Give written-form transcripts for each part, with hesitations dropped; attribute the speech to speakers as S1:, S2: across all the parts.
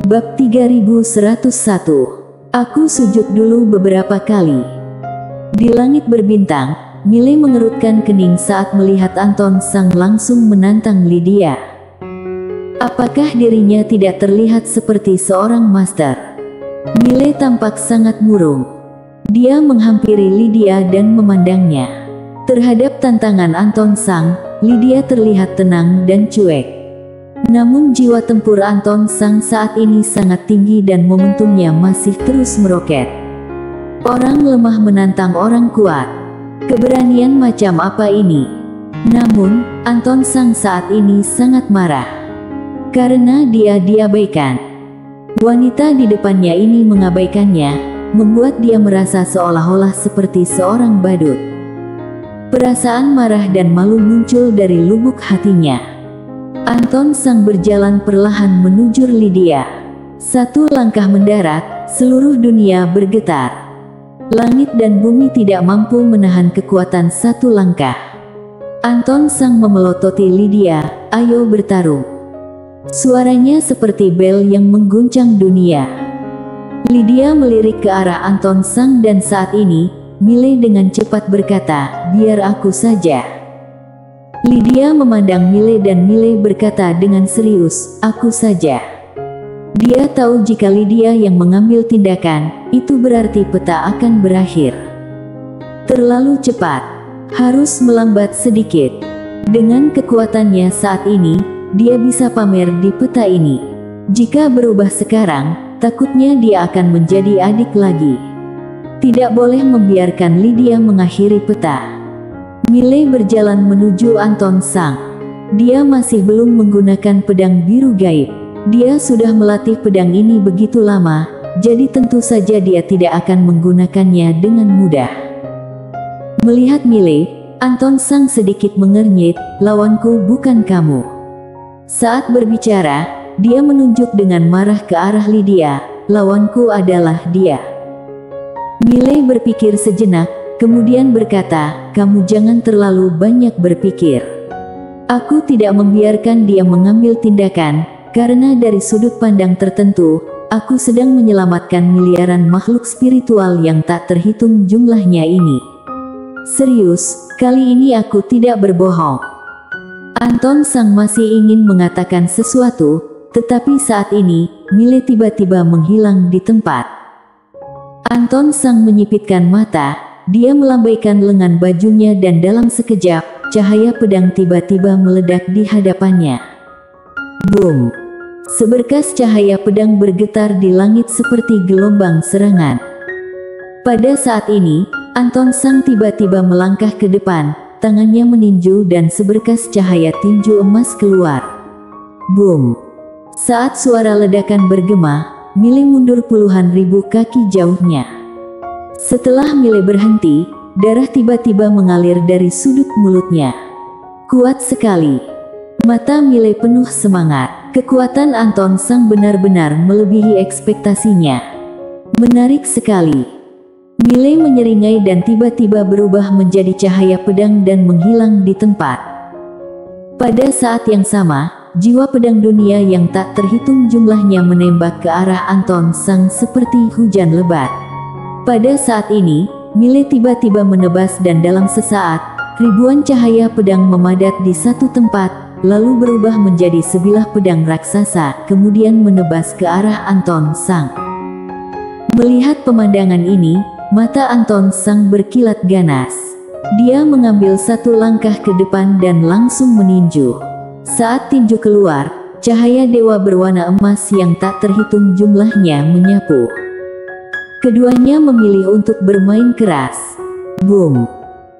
S1: Bab 3101. Aku sujud dulu beberapa kali. Di langit berbintang, Mile mengerutkan kening saat melihat Anton Sang langsung menantang Lydia. Apakah dirinya tidak terlihat seperti seorang master? Mile tampak sangat murung. Dia menghampiri Lydia dan memandangnya. Terhadap tantangan Anton Sang, Lydia terlihat tenang dan cuek. Namun jiwa tempur Anton Sang saat ini sangat tinggi dan momentumnya masih terus meroket. Orang lemah menantang orang kuat. Keberanian macam apa ini? Namun, Anton Sang saat ini sangat marah. Karena dia diabaikan. Wanita di depannya ini mengabaikannya, membuat dia merasa seolah-olah seperti seorang badut. Perasaan marah dan malu muncul dari lubuk hatinya. Anton Sang berjalan perlahan menuju Lydia. Satu langkah mendarat, seluruh dunia bergetar. Langit dan bumi tidak mampu menahan kekuatan satu langkah. Anton Sang memelototi Lydia, "Ayo bertarung." Suaranya seperti bel yang mengguncang dunia. Lydia melirik ke arah Anton Sang dan saat ini, Mile dengan cepat berkata, "Biar aku saja." Lydia memandang Mile dan Mile berkata dengan serius, "Aku saja." Dia tahu jika Lydia yang mengambil tindakan, itu berarti peta akan berakhir. Terlalu cepat. Harus melambat sedikit. Dengan kekuatannya saat ini, dia bisa pamer di peta ini. Jika berubah sekarang, takutnya dia akan menjadi adik lagi. Tidak boleh membiarkan Lydia mengakhiri peta. Mile berjalan menuju Anton Sang. Dia masih belum menggunakan pedang biru gaib. Dia sudah melatih pedang ini begitu lama, jadi tentu saja dia tidak akan menggunakannya dengan mudah. Melihat Mile, Anton Sang sedikit mengernyit, "Lawanku bukan kamu." Saat berbicara, dia menunjuk dengan marah ke arah Lydia, "Lawanku adalah dia." Mile berpikir sejenak, kemudian berkata, "Kamu jangan terlalu banyak berpikir. Aku tidak membiarkan dia mengambil tindakan, karena dari sudut pandang tertentu, aku sedang menyelamatkan miliaran makhluk spiritual yang tak terhitung jumlahnya ini. Serius, kali ini aku tidak berbohong." Anton Sang masih ingin mengatakan sesuatu, tetapi saat ini, Mile tiba-tiba menghilang di tempat. Anton Sang menyipitkan mata. Dia melambaikan lengan bajunya dan dalam sekejap, cahaya pedang tiba-tiba meledak di hadapannya. Boom! Seberkas cahaya pedang bergetar di langit seperti gelombang serangan. Pada saat ini, Anton Sang tiba-tiba melangkah ke depan, tangannya meninju dan seberkas cahaya tinju emas keluar. Boom! Saat suara ledakan bergema, Mile mundur puluhan ribu kaki jauhnya. Setelah Mile berhenti, darah tiba-tiba mengalir dari sudut mulutnya. Kuat sekali. Mata Mile penuh semangat. Kekuatan Anton Sang benar-benar melebihi ekspektasinya. Menarik sekali. Mile menyeringai dan tiba-tiba berubah menjadi cahaya pedang dan menghilang di tempat. Pada saat yang sama, jiwa pedang dunia yang tak terhitung jumlahnya menembak ke arah Anton Sang seperti hujan lebat. Pada saat ini, Mile tiba-tiba menebas dan dalam sesaat, ribuan cahaya pedang memadat di satu tempat, lalu berubah menjadi sebilah pedang raksasa, kemudian menebas ke arah Anton Sang. Melihat pemandangan ini, mata Anton Sang berkilat ganas. Dia mengambil satu langkah ke depan dan langsung meninju. Saat tinju keluar, cahaya dewa berwarna emas yang tak terhitung jumlahnya menyapu. Keduanya memilih untuk bermain keras. Boom!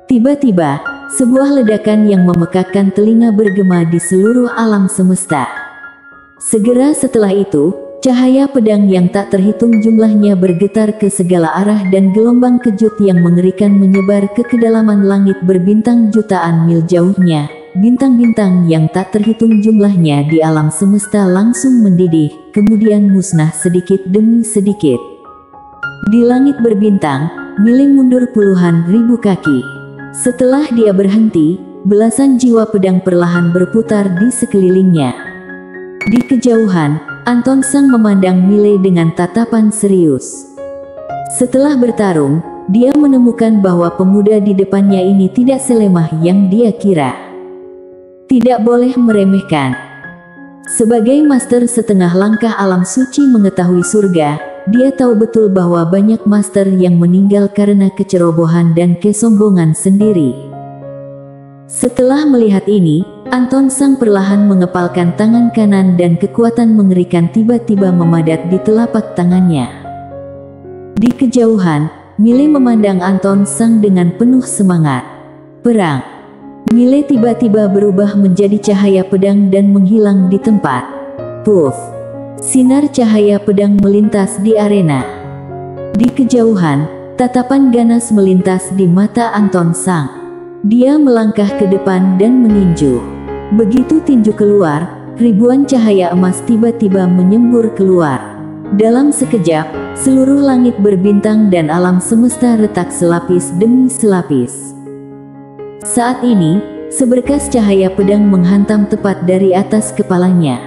S1: Tiba-tiba, sebuah ledakan yang memekakkan telinga bergema di seluruh alam semesta. Segera setelah itu, cahaya pedang yang tak terhitung jumlahnya bergetar ke segala arah dan gelombang kejut yang mengerikan menyebar ke kedalaman langit berbintang jutaan mil jauhnya. Bintang-bintang yang tak terhitung jumlahnya di alam semesta langsung mendidih, kemudian musnah sedikit demi sedikit. Di langit berbintang, Mile mundur puluhan ribu kaki. Setelah dia berhenti, belasan jiwa pedang perlahan berputar di sekelilingnya. Di kejauhan, Anton Sang memandang Mile dengan tatapan serius. Setelah bertarung, dia menemukan bahwa pemuda di depannya ini tidak selemah yang dia kira. Tidak boleh meremehkan. Sebagai master setengah langkah alam suci mengetahui surga, dia tahu betul bahwa banyak master yang meninggal karena kecerobohan dan kesombongan sendiri. Setelah melihat ini, Anton Sang perlahan mengepalkan tangan kanan dan kekuatan mengerikan tiba-tiba memadat di telapak tangannya. Di kejauhan, Mile memandang Anton Sang dengan penuh semangat. Perang. Mile tiba-tiba berubah menjadi cahaya pedang dan menghilang di tempat. Puff. Sinar cahaya pedang melintas di arena. Di kejauhan, tatapan ganas melintas di mata Anton Sang. Dia melangkah ke depan dan meninju. Begitu tinju keluar, ribuan cahaya emas tiba-tiba menyembur keluar. Dalam sekejap, seluruh langit berbintang dan alam semesta retak selapis demi selapis. Saat ini, seberkas cahaya pedang menghantam tepat dari atas kepalanya.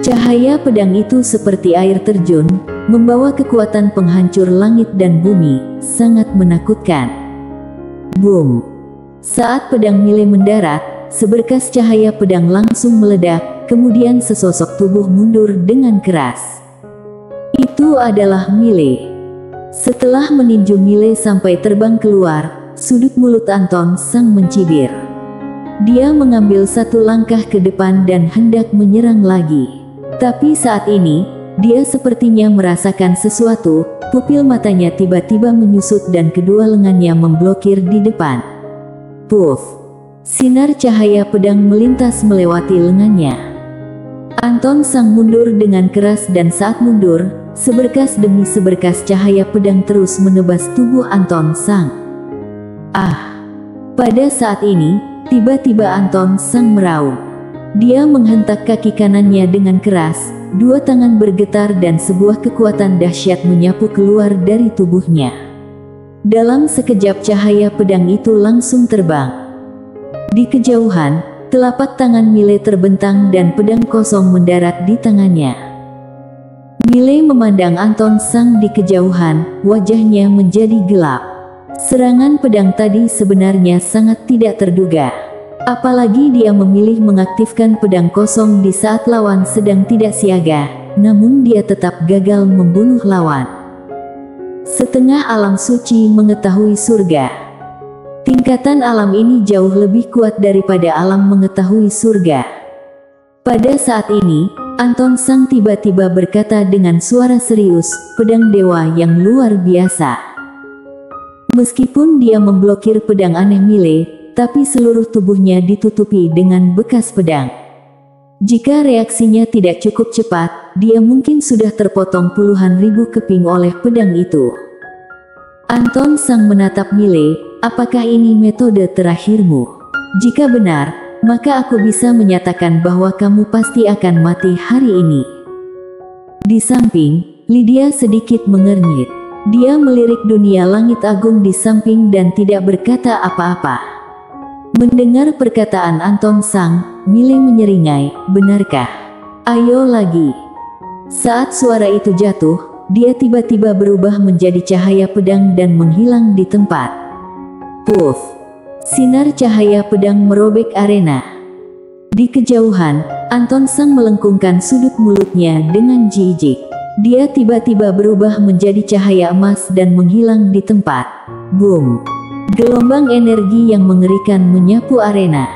S1: Cahaya pedang itu seperti air terjun, membawa kekuatan penghancur langit dan bumi, sangat menakutkan. Boom! Saat pedang Mile mendarat, seberkas cahaya pedang langsung meledak, kemudian sesosok tubuh mundur dengan keras. Itu adalah Mile. Setelah meninju Mile sampai terbang keluar, sudut mulut Anton Sang mencibir. Dia mengambil satu langkah ke depan dan hendak menyerang lagi. Tapi saat ini, dia sepertinya merasakan sesuatu, pupil matanya tiba-tiba menyusut dan kedua lengannya memblokir di depan. Puff! Sinar cahaya pedang melintas melewati lengannya. Anton Sang mundur dengan keras dan saat mundur, seberkas demi seberkas cahaya pedang terus menebas tubuh Anton Sang. Ah! Pada saat ini, tiba-tiba Anton Sang meraung. Dia menghentak kaki kanannya dengan keras, dua tangan bergetar dan sebuah kekuatan dahsyat menyapu keluar dari tubuhnya. Dalam sekejap cahaya pedang itu langsung terbang. Di kejauhan, telapak tangan Mile terbentang dan pedang kosong mendarat di tangannya. Mile memandang Anton Sang di kejauhan, wajahnya menjadi gelap. Serangan pedang tadi sebenarnya sangat tidak terduga. Apalagi dia memilih mengaktifkan pedang kosong di saat lawan sedang tidak siaga, namun dia tetap gagal membunuh lawan. Setengah alam suci mengetahui surga. Tingkatan alam ini jauh lebih kuat daripada alam mengetahui surga. Pada saat ini, Anton Sang tiba-tiba berkata dengan suara serius, pedang dewa yang luar biasa. Meskipun dia memblokir pedang aneh Mile, tapi seluruh tubuhnya ditutupi dengan bekas pedang. Jika reaksinya tidak cukup cepat, dia mungkin sudah terpotong puluhan ribu keping oleh pedang itu. Anton Sang menatap Mile, apakah ini metode terakhirmu? Jika benar, maka aku bisa menyatakan bahwa kamu pasti akan mati hari ini. Di samping, Lydia sedikit mengernyit. Dia melirik dunia langit agung di samping dan tidak berkata apa-apa. Mendengar perkataan Anton Sang, Mile menyeringai, benarkah? Ayo lagi. Saat suara itu jatuh, dia tiba-tiba berubah menjadi cahaya pedang dan menghilang di tempat. Puff! Sinar cahaya pedang merobek arena. Di kejauhan, Anton Sang melengkungkan sudut mulutnya dengan jijik. Dia tiba-tiba berubah menjadi cahaya emas dan menghilang di tempat. Boom! Gelombang energi yang mengerikan menyapu arena.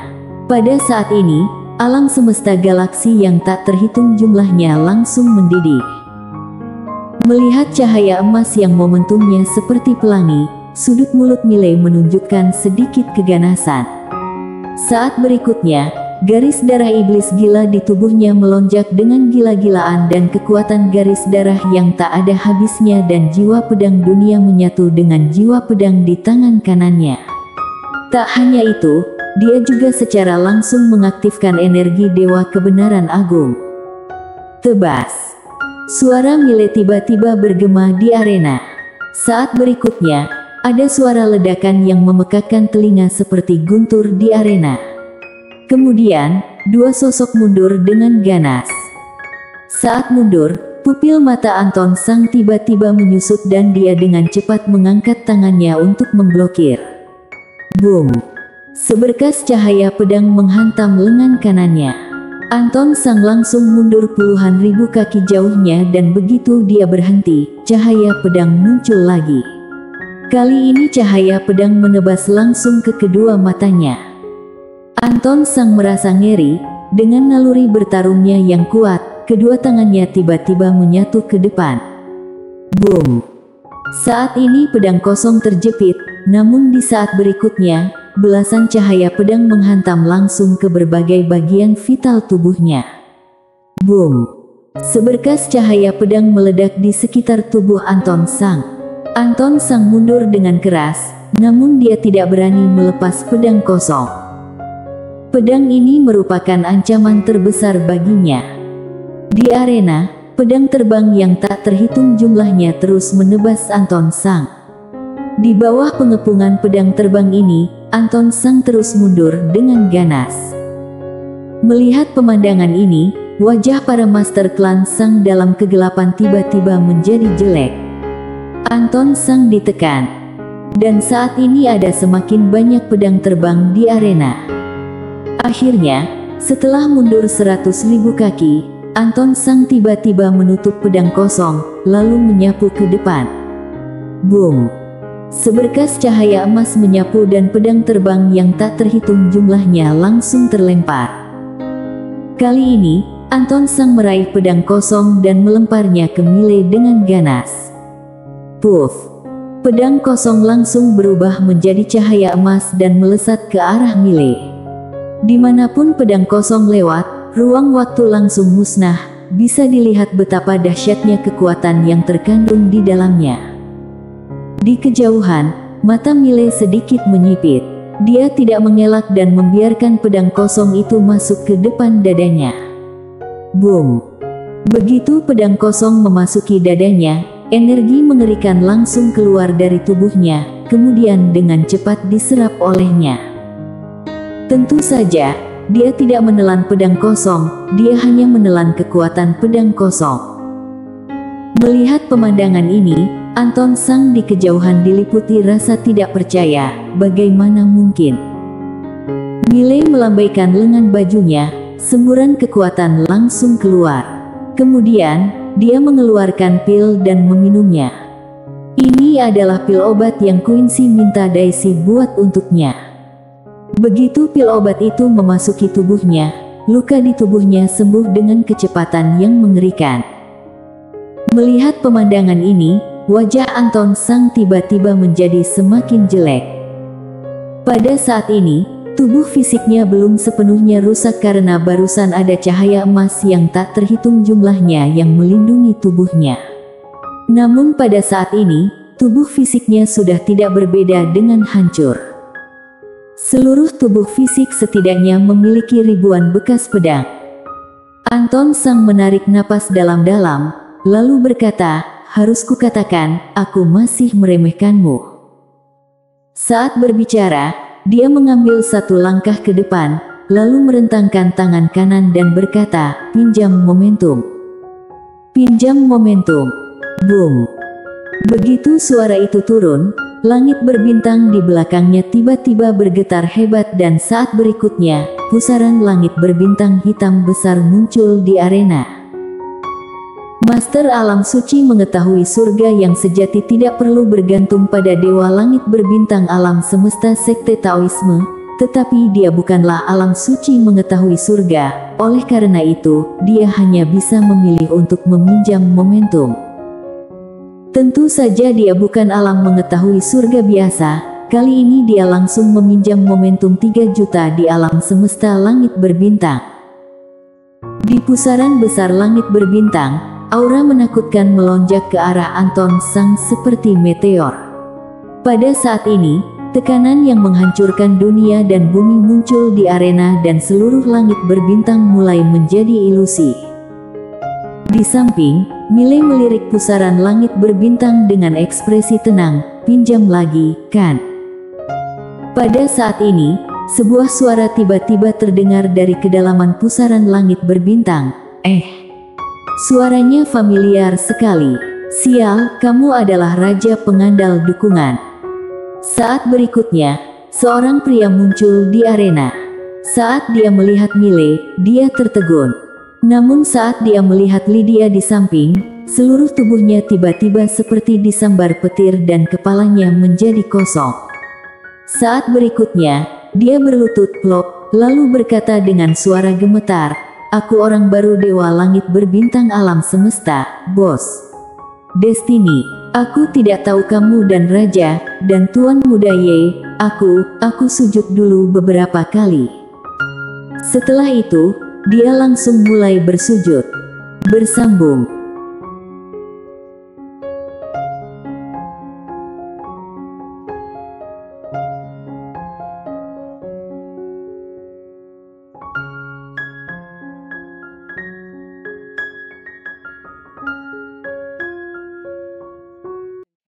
S1: Pada saat ini, alam semesta galaksi yang tak terhitung jumlahnya langsung mendidih. Melihat cahaya emas yang momentumnya seperti pelangi, sudut mulut Mile menunjukkan sedikit keganasan. Saat berikutnya, garis darah iblis gila di tubuhnya melonjak dengan gila-gilaan dan kekuatan garis darah yang tak ada habisnya dan jiwa pedang dunia menyatu dengan jiwa pedang di tangan kanannya. Tak hanya itu, dia juga secara langsung mengaktifkan energi dewa kebenaran agung. Tebas! Suara Mile tiba-tiba bergema di arena. Saat berikutnya, ada suara ledakan yang memekakkan telinga seperti guntur di arena. Kemudian, dua sosok mundur dengan ganas. Saat mundur, pupil mata Anton Sang tiba-tiba menyusut dan dia dengan cepat mengangkat tangannya untuk memblokir. Boom! Seberkas cahaya pedang menghantam lengan kanannya. Anton Sang langsung mundur puluhan ribu kaki jauhnya dan begitu dia berhenti, cahaya pedang muncul lagi. Kali ini cahaya pedang menebas langsung ke kedua matanya. Anton Sang merasa ngeri, dengan naluri bertarungnya yang kuat, kedua tangannya tiba-tiba menyatu ke depan. Boom! Saat ini pedang kosong terjepit, namun di saat berikutnya, belasan cahaya pedang menghantam langsung ke berbagai bagian vital tubuhnya. Boom! Seberkas cahaya pedang meledak di sekitar tubuh Anton Sang. Anton Sang mundur dengan keras, namun dia tidak berani melepas pedang kosong. Pedang ini merupakan ancaman terbesar baginya. Di arena, pedang terbang yang tak terhitung jumlahnya terus menebas Anton Sang. Di bawah pengepungan pedang terbang ini, Anton Sang terus mundur dengan ganas. Melihat pemandangan ini, wajah para master klan Sang dalam kegelapan tiba-tiba menjadi jelek. Anton Sang ditekan. Dan saat ini ada semakin banyak pedang terbang di arena. Akhirnya, setelah mundur 100.000 kaki, Anton Sang tiba-tiba menutup pedang kosong, lalu menyapu ke depan. Boom! Seberkas cahaya emas menyapu dan pedang terbang yang tak terhitung jumlahnya langsung terlempar. Kali ini, Anton Sang meraih pedang kosong dan melemparnya ke Mile dengan ganas. Puff! Pedang kosong langsung berubah menjadi cahaya emas dan melesat ke arah Mile. Dimanapun pedang kosong lewat, ruang waktu langsung musnah, bisa dilihat betapa dahsyatnya kekuatan yang terkandung di dalamnya. Di kejauhan, mata Mile sedikit menyipit. Dia tidak mengelak dan membiarkan pedang kosong itu masuk ke depan dadanya. Boom! Begitu pedang kosong memasuki dadanya, energi mengerikan langsung keluar dari tubuhnya, kemudian dengan cepat diserap olehnya. Tentu saja, dia tidak menelan pedang kosong, dia hanya menelan kekuatan pedang kosong. Melihat pemandangan ini, Anton Sang di kejauhan diliputi rasa tidak percaya, bagaimana mungkin? Mile melambaikan lengan bajunya, semburan kekuatan langsung keluar. Kemudian, dia mengeluarkan pil dan meminumnya. Ini adalah pil obat yang Quincy minta Daisy buat untuknya. Begitu pil obat itu memasuki tubuhnya, luka di tubuhnya sembuh dengan kecepatan yang mengerikan. Melihat pemandangan ini, wajah Anton Sang tiba-tiba menjadi semakin jelek. Pada saat ini, tubuh fisiknya belum sepenuhnya rusak karena barusan ada cahaya emas yang tak terhitung jumlahnya yang melindungi tubuhnya. Namun pada saat ini, tubuh fisiknya sudah tidak berbeda dengan hancur. Seluruh tubuh fisik setidaknya memiliki ribuan bekas pedang. Anton Sang menarik napas dalam-dalam, lalu berkata, harus kukatakan, aku masih meremehkanmu. Saat berbicara, dia mengambil satu langkah ke depan, lalu merentangkan tangan kanan dan berkata, pinjam momentum. Pinjam momentum. Boom! Begitu suara itu turun, langit berbintang di belakangnya tiba-tiba bergetar hebat dan saat berikutnya, pusaran langit berbintang hitam besar muncul di arena. Master alam suci mengetahui surga yang sejati tidak perlu bergantung pada dewa langit berbintang alam semesta sekte Taoisme, tetapi dia bukanlah alam suci mengetahui surga, oleh karena itu, dia hanya bisa memilih untuk meminjam momentum. Tentu saja dia bukan alam mengetahui surga biasa, kali ini dia langsung meminjam momentum 3 juta di alam semesta langit berbintang. Di pusaran besar langit berbintang, aura menakutkan melonjak ke arah Anton Sang seperti meteor. Pada saat ini, tekanan yang menghancurkan dunia dan bumi muncul di arena dan seluruh langit berbintang mulai menjadi ilusi. Di samping, Mile melirik pusaran langit berbintang dengan ekspresi tenang, pinjam lagi, kan? Pada saat ini, sebuah suara tiba-tiba terdengar dari kedalaman pusaran langit berbintang, Suaranya familiar sekali. Sial, kamu adalah raja pengandal dukungan. Saat berikutnya, seorang pria muncul di arena. Saat dia melihat Mile, dia tertegun. Namun saat dia melihat Lydia di samping, seluruh tubuhnya tiba-tiba seperti disambar petir dan kepalanya menjadi kosong. Saat berikutnya, dia berlutut plop, lalu berkata dengan suara gemetar, "Aku orang baru Dewa Langit berbintang alam semesta, bos. Destiny, aku tidak tahu kamu dan Raja, dan Tuan Muda Ye, aku sujud dulu beberapa kali." Setelah itu, dia langsung mulai bersujud. Bersambung.